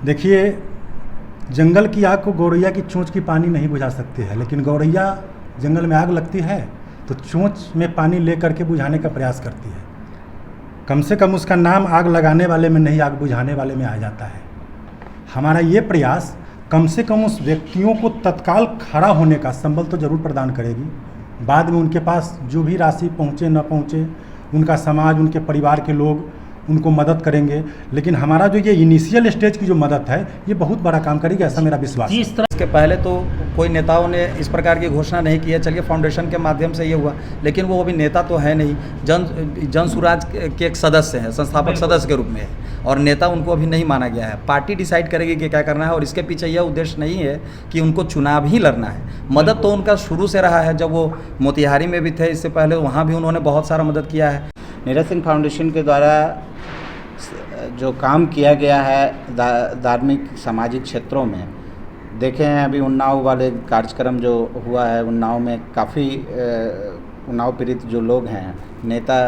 देखिए, जंगल की आग को गौरैया की चोंच की पानी नहीं बुझा सकती है, लेकिन गौरैया जंगल में आग लगती है तो चोंच में पानी ले करके बुझाने का प्रयास करती है। कम से कम उसका नाम आग लगाने वाले में नहीं, आग बुझाने वाले में आ जाता है। हमारा ये प्रयास कम से कम उस व्यक्तियों को तत्काल खड़ा होने का संबल तो जरूर प्रदान करेगी। बाद में उनके पास जो भी राशि पहुँचे न पहुँचे, उनका समाज, उनके परिवार के लोग उनको मदद करेंगे, लेकिन हमारा जो ये इनिशियल स्टेज की जो मदद है ये बहुत बड़ा काम करेगी, ऐसा मेरा विश्वास है। इसके पहले तो कोई नेताओं ने इस प्रकार की घोषणा नहीं की है। चलिए फाउंडेशन के माध्यम से ये हुआ, लेकिन वो अभी नेता तो है नहीं, जन सुराज के एक सदस्य हैं, संस्थापक सदस्य के रूप में है, और नेता उनको अभी नहीं माना गया है। पार्टी डिसाइड करेगी कि क्या करना है, और इसके पीछे यह उद्देश्य नहीं है कि उनको चुनाव ही लड़ना है। मदद तो उनका शुरू से रहा है, जब वो मोतिहारी में भी थे, इससे पहले वहाँ भी उन्होंने बहुत सारा मदद किया है। नीरज सिंह फाउंडेशन के द्वारा जो काम किया गया है धार्मिक सामाजिक क्षेत्रों में, देखे हैं अभी उन्नाव वाले कार्यक्रम जो हुआ है, उन्नाव में काफ़ी उन्नाव पीड़ित जो लोग हैं, नेता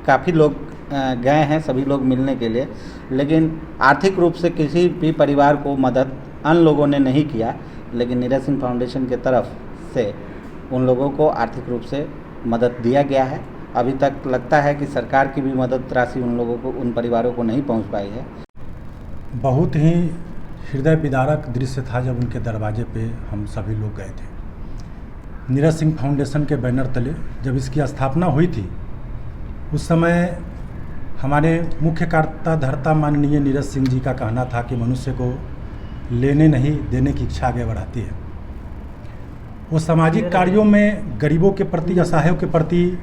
काफ़ी लोग गए हैं, सभी लोग मिलने के लिए, लेकिन आर्थिक रूप से किसी भी परिवार को मदद अन्य लोगों ने नहीं किया, लेकिन नीरज सिंह फाउंडेशन के तरफ से उन लोगों को आर्थिक रूप से मदद दिया गया है। अभी तक लगता है कि सरकार की भी मदद राशि उन लोगों को, उन परिवारों को नहीं पहुंच पाई है। बहुत ही हृदय विदारक दृश्य था जब उनके दरवाजे पे हम सभी लोग गए थे। नीरज सिंह फाउंडेशन के बैनर तले जब इसकी स्थापना हुई थी, उस समय हमारे मुख्य कर्ता धर्ता माननीय नीरज सिंह जी का कहना था कि मनुष्य को लेने नहीं देने की इच्छा आगे बढ़ाती है। वो सामाजिक कार्यों में गरीबों के प्रति, असहायों के प्रति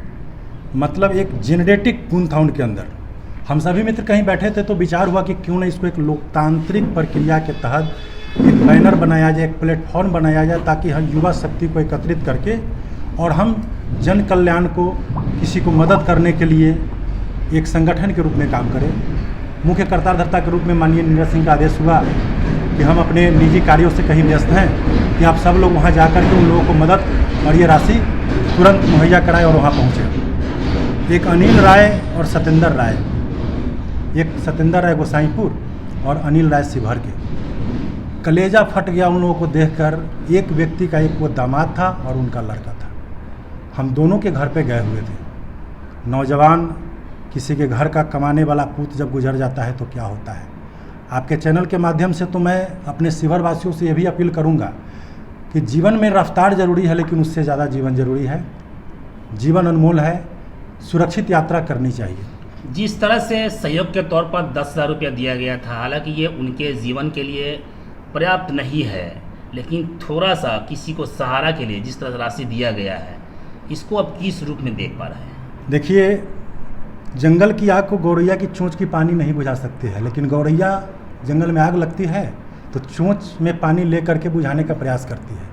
मतलब एक जेनेटिक गुण था उनके अंदर। हम सभी मित्र कहीं बैठे थे तो विचार हुआ कि क्यों ना इसको एक लोकतांत्रिक प्रक्रिया के तहत एक बैनर बनाया जाए, एक प्लेटफॉर्म बनाया जाए, ताकि हम युवा शक्ति को एकत्रित करके और हम जन कल्याण को, किसी को मदद करने के लिए एक संगठन के रूप में काम करें। मुख्य कर्ताधर्ता के रूप में माननीय नीरज सिंह का आदेश हुआ कि हम अपने निजी कार्यों से कहीं व्यस्त हैं कि आप सब लोग वहाँ जा कर के उन लोगों को मदद और ये राशि तुरंत मुहैया कराएं और वहाँ पहुँचें। एक अनिल राय और सत्येंद्र राय, एक सत्येंद्र राय गोसाईपुर और अनिल राय शिवहर के, कलेजा फट गया उन लोगों को देखकर। एक व्यक्ति का, एक वो दामाद था और उनका लड़का था। हम दोनों के घर पे गए हुए थे। नौजवान, किसी के घर का कमाने वाला पूत जब गुजर जाता है तो क्या होता है। आपके चैनल के माध्यम से तो मैं अपने शिवहर वासियों से ये भी अपील करूँगा कि जीवन में रफ्तार जरूरी है, लेकिन उससे ज़्यादा जीवन जरूरी है। जीवन अनमोल है, सुरक्षित यात्रा करनी चाहिए। जिस तरह से सहयोग के तौर पर 10,000 रुपया दिया गया था, हालांकि ये उनके जीवन के लिए पर्याप्त नहीं है, लेकिन थोड़ा सा किसी को सहारा के लिए जिस तरह से राशि दिया गया है, इसको अब किस रूप में देख पा रहे हैं? देखिए, जंगल की आग को गौरैया की चोंच की पानी नहीं बुझा सकती है, लेकिन गौरैया जंगल में आग लगती है तो चोंच में पानी ले करके बुझाने का प्रयास करती है।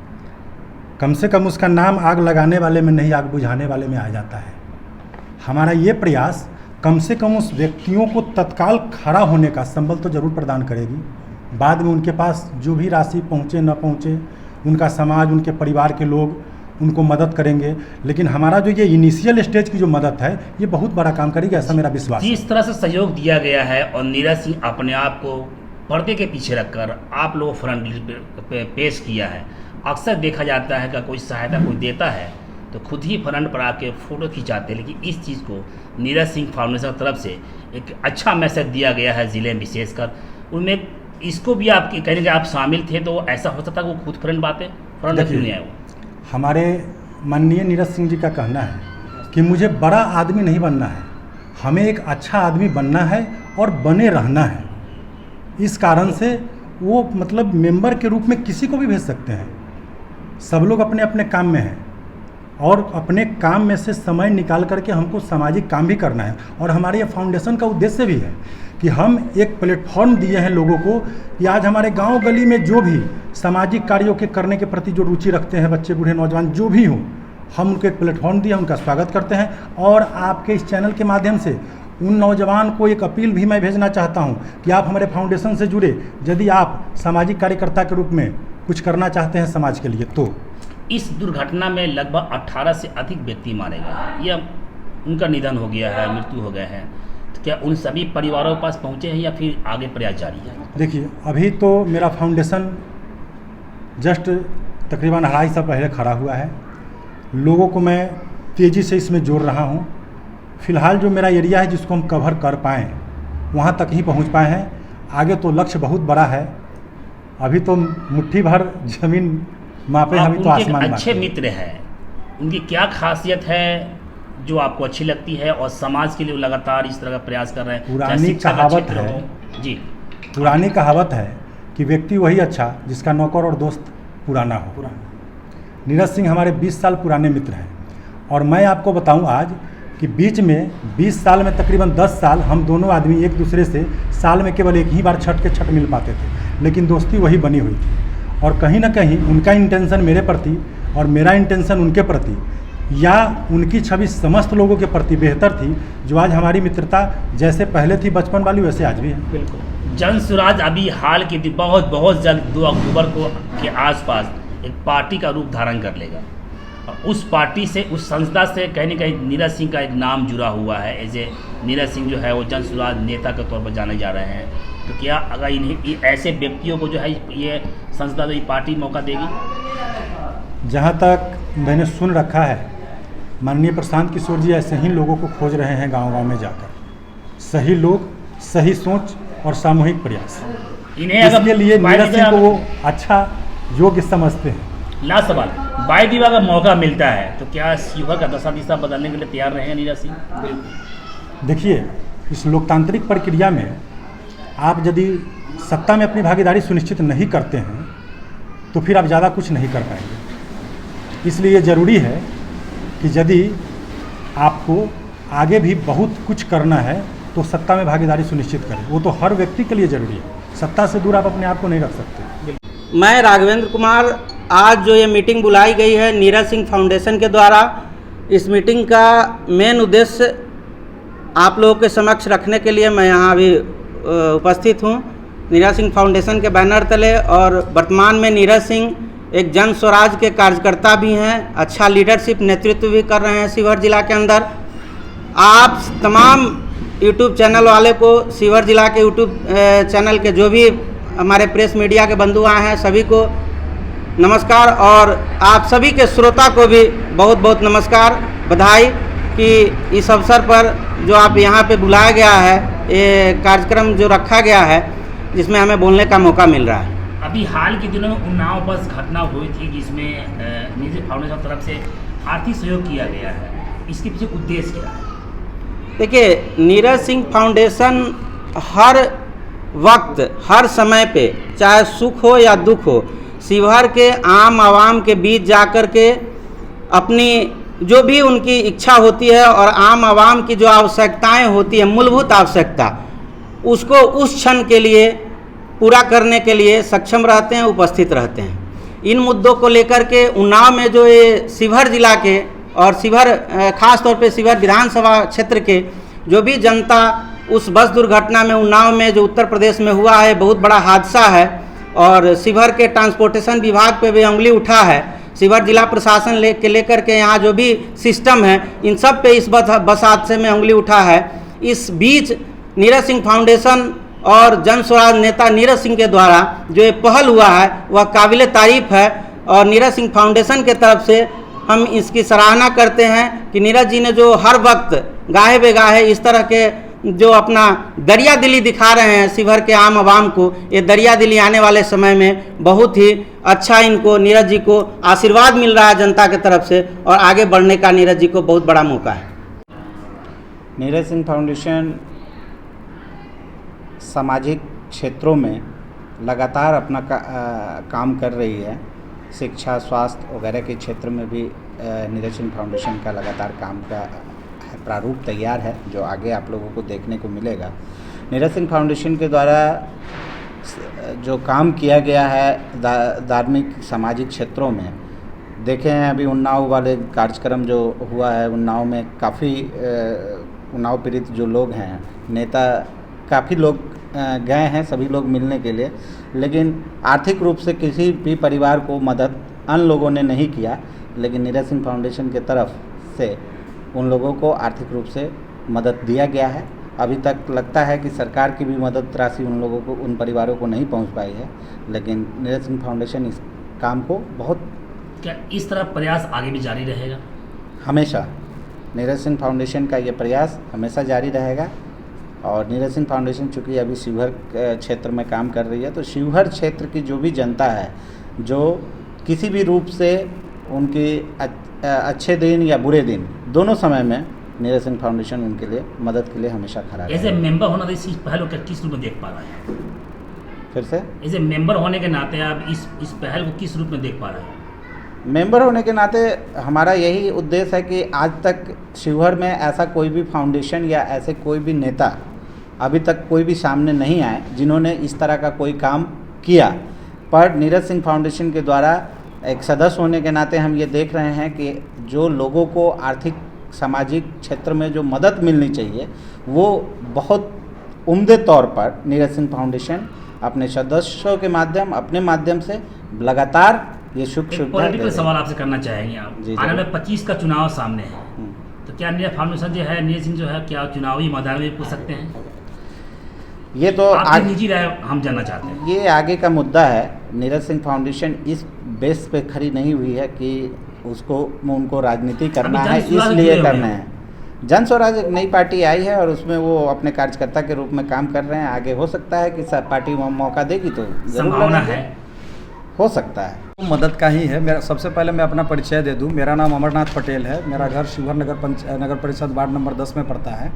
कम से कम उसका नाम आग लगाने वाले में नहीं, आग बुझाने वाले में आ जाता है। हमारा ये प्रयास कम से कम उस व्यक्तियों को तत्काल खड़ा होने का संबल तो जरूर प्रदान करेगी। बाद में उनके पास जो भी राशि पहुँचे न पहुँचे, उनका समाज, उनके परिवार के लोग उनको मदद करेंगे, लेकिन हमारा जो ये इनिशियल स्टेज की जो मदद है ये बहुत बड़ा काम करेगी, ऐसा मेरा विश्वास है। जिस तरह से सहयोग दिया गया है और नीरज सिंह अपने आप को पर्दे के पीछे रखकर आप लोगों फ्रंट पे पेश किया है। अक्सर देखा जाता है कि कोई सहायता कोई देता है तो खुद ही फ्रंट पर आके फ़ोटो खिंचाते हैं, लेकिन इस चीज़ को नीरज सिंह फाउंडेशन की तरफ से एक अच्छा मैसेज दिया गया है ज़िले में विशेषकर। उनमें इसको भी आप कहेंगे आप शामिल थे तो ऐसा हो सकता है वो खुद फ्रंट में क्यों नहीं आए? हमारे माननीय नीरज सिंह जी का कहना है कि मुझे बड़ा आदमी नहीं बनना है, हमें एक अच्छा आदमी बनना है और बने रहना है। इस कारण से वो मतलब मेंबर के रूप में किसी को भी भेज सकते हैं। सब लोग अपने अपने काम में हैं और अपने काम में से समय निकाल करके हमको सामाजिक काम भी करना है। और हमारे ये फाउंडेशन का उद्देश्य भी है कि हम एक प्लेटफॉर्म दिए हैं लोगों को कि आज हमारे गांव गली में जो भी सामाजिक कार्यों के करने के प्रति जो रुचि रखते हैं, बच्चे बूढ़े नौजवान जो भी हों, हम उनको एक प्लेटफॉर्म दिए, उनका स्वागत करते हैं। और आपके इस चैनल के माध्यम से उन नौजवान को एक अपील भी मैं भेजना चाहता हूं कि आप हमारे फाउंडेशन से जुड़े, यदि आप सामाजिक कार्यकर्ता के रूप में कुछ करना चाहते हैं समाज के लिए। तो इस दुर्घटना में लगभग 18 से अधिक व्यक्ति मारे गए, यह उनका निधन हो गया है, मृत्यु हो गए हैं। क्या उन सभी परिवारों के पास पहुँचे हैं या फिर आगे प्रयास जारी है? देखिए, अभी तो मेरा फाउंडेशन जस्ट तकरीबन 2.5 साल पहले खड़ा हुआ है। लोगों को मैं तेज़ी से इसमें जोड़ रहा हूँ। फ़िलहाल जो मेरा एरिया है जिसको हम कवर कर पाएँ वहाँ तक ही पहुँच पाए हैं। आगे तो लक्ष्य बहुत बड़ा है। अभी तो मुट्ठी भर ज़मीन मापे, आप अभी तो उनके आसमान अच्छे मापे। मित्र हैं, उनकी क्या खासियत है जो आपको अच्छी लगती है और समाज के लिए लगातार इस तरह का प्रयास कर रहे हैं? पुरानी चाहे शिक्षा का कहावत क्षेत्र है। हो। जी, पुरानी कहावत है कि व्यक्ति वही अच्छा जिसका नौकर और दोस्त पुराना हो। नीरज सिंह हमारे 20 साल पुराने मित्र हैं और मैं आपको बताऊं आज कि बीच में 20 साल में तकरीबन 10 साल हम दोनों आदमी एक दूसरे से साल में केवल एक ही बार छठ के छठ मिल पाते थे, लेकिन दोस्ती वही बनी हुई थी। और कहीं ना कहीं उनका इंटेंशन मेरे प्रति और मेरा इंटेंशन उनके प्रति या उनकी छवि समस्त लोगों के प्रति बेहतर थी, जो आज हमारी मित्रता जैसे पहले थी बचपन वाली वैसे आज भी है। बिल्कुल। जन स्वराज अभी हाल के दिन बहुत जल्द 2 अक्टूबर को के आसपास एक पार्टी का रूप धारण कर लेगा और उस पार्टी से, उस संस्था से कहीं ना कहीं नीरज सिंह का एक नाम जुड़ा हुआ है। एज ए नीरज सिंह जो है वो जन स्वराज नेता के तौर पर जाने जा रहे हैं। तो क्या अगर इन्हें ऐसे व्यक्तियों को जो है ये संस्था जो ये पार्टी मौका देगी? जहाँ तक मैंने सुन रखा है, माननीय प्रशांत किशोर जी ऐसे ही लोगों को खोज रहे हैं गांव-गांव में जाकर। सही लोग, सही सोच और सामूहिक प्रयास, इन्हें इसके लिए नीरज सिंह को वो अच्छा योग्य समझते हैं। लास्ट सवाल, बाई दिवा का मौका मिलता है तो क्या शिवहर का दशा दिशा बदलने के लिए तैयार रहेंगे नीरज सिंह? देखिए, इस लोकतांत्रिक प्रक्रिया में आप यदि सत्ता में अपनी भागीदारी सुनिश्चित नहीं करते हैं तो फिर आप ज़्यादा कुछ नहीं कर पाएंगे। इसलिए ज़रूरी है कि यदि आपको आगे भी बहुत कुछ करना है तो सत्ता में भागीदारी सुनिश्चित करें। वो तो हर व्यक्ति के लिए ज़रूरी है। सत्ता से दूर आप अपने आप को नहीं रख सकते। मैं राघवेंद्र कुमार, आज जो ये मीटिंग बुलाई गई है नीरज सिंह फाउंडेशन के द्वारा, इस मीटिंग का मेन उद्देश्य आप लोगों के समक्ष रखने के लिए मैं यहाँ अभी उपस्थित हूँ। नीरज सिंह फाउंडेशन के बैनर तले, और वर्तमान में नीरज सिंह एक जन स्वराज के कार्यकर्ता भी हैं, अच्छा लीडरशिप नेतृत्व भी कर रहे हैं शिवहर जिला के अंदर। आप तमाम यूट्यूब चैनल वाले को, शिवहर जिला के यूट्यूब चैनल के जो भी हमारे प्रेस मीडिया के बंधु आए हैं सभी को नमस्कार, और आप सभी के श्रोता को भी बहुत बहुत नमस्कार, बधाई कि इस अवसर पर जो आप यहाँ पे बुलाया गया है, ये कार्यक्रम जो रखा गया है जिसमें हमें बोलने का मौका मिल रहा है। अभी हाल के दिनों में उन्नाव बस घटना हुई थी जिसमें नीरज फाउंडेशन की तरफ से आर्थिक सहयोग किया गया है, इसके पीछे उद्देश्य क्या है? देखिए, नीरज सिंह फाउंडेशन हर वक्त, हर समय पे, चाहे सुख हो या दुख हो, शिवहर के आम आवाम के बीच जाकर के अपनी जो भी उनकी इच्छा होती है और आम आवाम की जो आवश्यकताएं होती है, मूलभूत आवश्यकता, उसको उस क्षण के लिए पूरा करने के लिए सक्षम रहते हैं, उपस्थित रहते हैं। इन मुद्दों को लेकर के उन्नाव में जो ये शिवहर जिला के और शिवहर खास तौर पे शिवहर विधानसभा क्षेत्र के जो भी जनता उस बस दुर्घटना में, उन्नाव में जो उत्तर प्रदेश में हुआ है, बहुत बड़ा हादसा है और शिवहर के ट्रांसपोर्टेशन विभाग पे भी उंगली उठा है। शिवहर जिला प्रशासन लेकर के यहाँ जो भी सिस्टम है, इन सब पे इस बस हादसे में उंगली उठा है। इस बीच नीरज सिंह फाउंडेशन और जन स्वराज नेता नीरज सिंह के द्वारा जो ये पहल हुआ है वह काबिल तारीफ है, और नीरज सिंह फाउंडेशन के तरफ से हम इसकी सराहना करते हैं कि नीरज जी ने जो हर वक्त गाहे बेगाहे इस तरह के जो अपना दरिया दिली दिखा रहे हैं शिवहर के आम आवाम को, ये दरिया दिली आने वाले समय में बहुत ही अच्छा, इनको नीरज जी को आशीर्वाद मिल रहा है जनता के तरफ से, और आगे बढ़ने का नीरज जी को बहुत बड़ा मौका है। नीरज सिंह फाउंडेशन सामाजिक क्षेत्रों में लगातार अपना काम कर रही है। शिक्षा, स्वास्थ्य वगैरह के क्षेत्र में भी नीरज सिंह फाउंडेशन का लगातार काम का प्रारूप तैयार है, जो आगे आप लोगों को देखने को मिलेगा। नीरज सिंह फाउंडेशन के द्वारा जो काम किया गया है धार्मिक सामाजिक क्षेत्रों में, देखे हैं अभी उन्नाव वाले कार्यक्रम जो हुआ है, उन्नाव में काफ़ी उन्नाव पीड़ित जो लोग हैं, नेता काफ़ी लोग गए हैं, सभी लोग मिलने के लिए, लेकिन आर्थिक रूप से किसी भी परिवार को मदद अन्य लोगों ने नहीं किया, लेकिन नीरज सिंह फाउंडेशन के तरफ से उन लोगों को आर्थिक रूप से मदद दिया गया है। अभी तक लगता है कि सरकार की भी मदद राशि उन लोगों को, उन परिवारों को नहीं पहुंच पाई है, लेकिन नीरज सिंह फाउंडेशन इस काम को बहुत क्या इस तरह प्रयास आगे भी जारी रहेगा? हमेशा नीरज सिंह फाउंडेशन का ये प्रयास हमेशा जारी रहेगा। और नीरज सिंह फाउंडेशन चूँकि अभी शिवहर क्षेत्र में काम कर रही है, तो शिवहर क्षेत्र की जो भी जनता है, जो किसी भी रूप से उनके अच्छे दिन या बुरे दिन दोनों समय में नीरज सिंह फाउंडेशन उनके लिए मदद के लिए हमेशा खड़ा एज ए है। मेंबर होना तो इस पहल को किस रूप में देख पा रहे हैं? फिर से एज ए मेंबर होने के नाते आप इस पहल को किस रूप में देख पा रहे हैं? मेंबर होने के नाते हमारा यही उद्देश्य है कि आज तक शिवहर में ऐसा कोई भी फाउंडेशन या ऐसे कोई भी नेता अभी तक कोई भी सामने नहीं आए जिन्होंने इस तरह का कोई काम किया। पर नीरज सिंह फाउंडेशन के द्वारा एक सदस्य होने के नाते हम ये देख रहे हैं कि जो लोगों को आर्थिक सामाजिक क्षेत्र में जो मदद मिलनी चाहिए, वो बहुत उम्दे तौर पर नीरज सिंह फाउंडेशन अपने सदस्यों के माध्यम, अपने माध्यम से लगातार ये सुख एक सुविधा दे पॉलिटिकल रही है। सवाल आपसे करना चाहेंगे आप। जी, आने वाले जरूर। 25 का चुनाव सामने है, हम्म। तो क्या नीरज फाउंडेशन जो है, नीरज सिंह जो है, क्या चुनावी मैदान में पूछ सकते हैं? ये तो आपकी निजी राय हम जानना चाहते हैं। ये आगे का मुद्दा है। नीरज सिंह फाउंडेशन इस बेस पे खड़ी नहीं हुई है कि उनको राजनीति करना अभी है, जन स्वराज इसलिए जुड़े हुए करना हैं। है। जन स्वराज एक नई पार्टी आई है और उसमें वो अपने कार्यकर्ता के रूप में काम कर रहे हैं। आगे हो सकता है कि पार्टी मौका देगी तो जरूर संभावना लड़ेंगे। है। हो सकता है। मदद का ही है। मेरा सबसे पहले मैं अपना परिचय दे दूं। मेरा नाम अमरनाथ पटेल है। मेरा घर शिवहर नगर परिषद वार्ड नंबर 10 में पड़ता है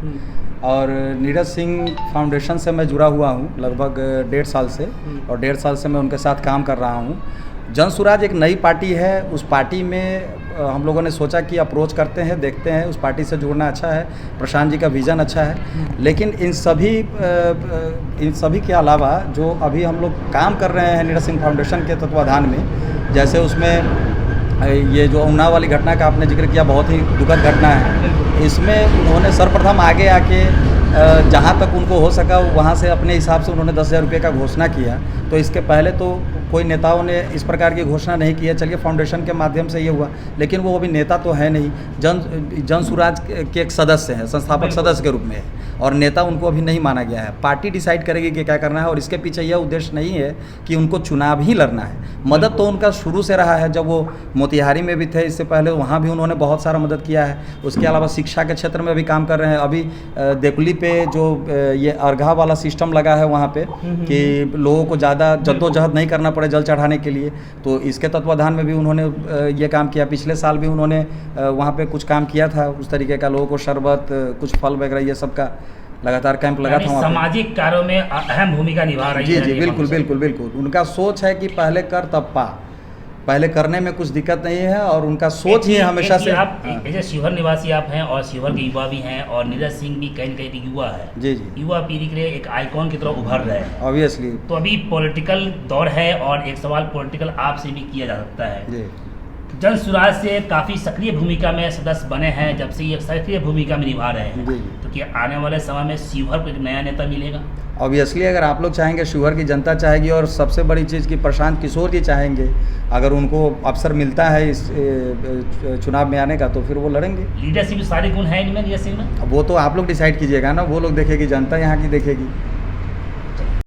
और नीरज सिंह फाउंडेशन से मैं जुड़ा हुआ हूं लगभग 1.5 साल से, और 1.5 साल से मैं उनके साथ काम कर रहा हूं। जन स्वराज एक नई पार्टी है। उस पार्टी में हम लोगों ने सोचा कि अप्रोच करते हैं, देखते हैं। उस पार्टी से जुड़ना अच्छा है। प्रशांत जी का विज़न अच्छा है, लेकिन इन सभी के अलावा जो अभी हम लोग काम कर रहे हैं नीरज सिंह फाउंडेशन के तत्वाधान में, जैसे उसमें ये जो उन्नाव वाली घटना का आपने जिक्र किया, बहुत ही दुखद घटना है। इसमें उन्होंने सर्वप्रथम आगे आके जहाँ तक उनको हो सका वहाँ से अपने हिसाब से उन्होंने 10,000 रुपये का घोषणा किया। तो इसके पहले तो कोई नेताओं ने इस प्रकार की घोषणा नहीं की है। चलिए फाउंडेशन के माध्यम से ये हुआ, लेकिन वो अभी नेता तो है नहीं, जन स्वराज के एक सदस्य हैं, संस्थापक सदस्य के रूप में है, और नेता उनको अभी नहीं माना गया है। पार्टी डिसाइड करेगी कि क्या करना है, और इसके पीछे यह उद्देश्य नहीं है कि उनको चुनाव ही लड़ना है। मदद तो उनका शुरू से रहा है। जब वो मोतिहारी में भी थे, इससे पहले वहाँ भी उन्होंने बहुत सारा मदद किया है। उसके अलावा शिक्षा के क्षेत्र में भी काम कर रहे हैं। अभी देकुली पे जो ये अर्घा वाला सिस्टम लगा है वहाँ पे, कि लोगों को ज़्यादा जद्दोजहद नहीं करना पड़े जल चढ़ाने के लिए, तो इसके तत्वाधान में भी उन्होंने ये काम किया। पिछले साल भी उन्होंने वहाँ पे कुछ काम किया था उस तरीके का, लोगों को शरबत, कुछ फल वगैरह, ये सब का लगातार कैंप लगा था वहाँ पे। सामाजिक कार्यों में अहम भूमिका निभा रही है। जी, बिल्कुल। उनका सोच है कि पहले कर तब पा। पहले करने में कुछ दिक्कत नहीं है, और उनका सोच ही हमेशा से। आप जैसे शिवहर निवासी आप हैं और शिवहर के युवा भी हैं, और नीरज सिंह भी कहीं न कहीं युवा है। जी। युवा पीढ़ी के लिए एक आइकॉन की तरह उभर रहे हैं। ऑब्वियसली। तो अभी पॉलिटिकल दौर है, और एक सवाल पॉलिटिकल आपसे भी किया जा सकता है। जी। जन स्वराज से काफ़ी सक्रिय भूमिका में सदस्य बने हैं, जब से ये सक्रिय भूमिका में निभा रहे हैं, जी। तो क्या आने वाले समय में शिवहर को एक नया नेता मिलेगा? ऑब्वियसली, अगर आप लोग चाहेंगे, शिवहर की जनता चाहेगी, और सबसे बड़ी चीज़ कि प्रशांत किशोर जी चाहेंगे, अगर उनको अवसर मिलता है इस चुनाव में आने का, तो फिर वो लड़ेंगे। लीडरशिप सारे गुण हैं इनमें नीरज सिंह में? वो तो आप लोग डिसाइड कीजिएगा ना, वो लोग देखेगी, जनता यहाँ की देखेगी।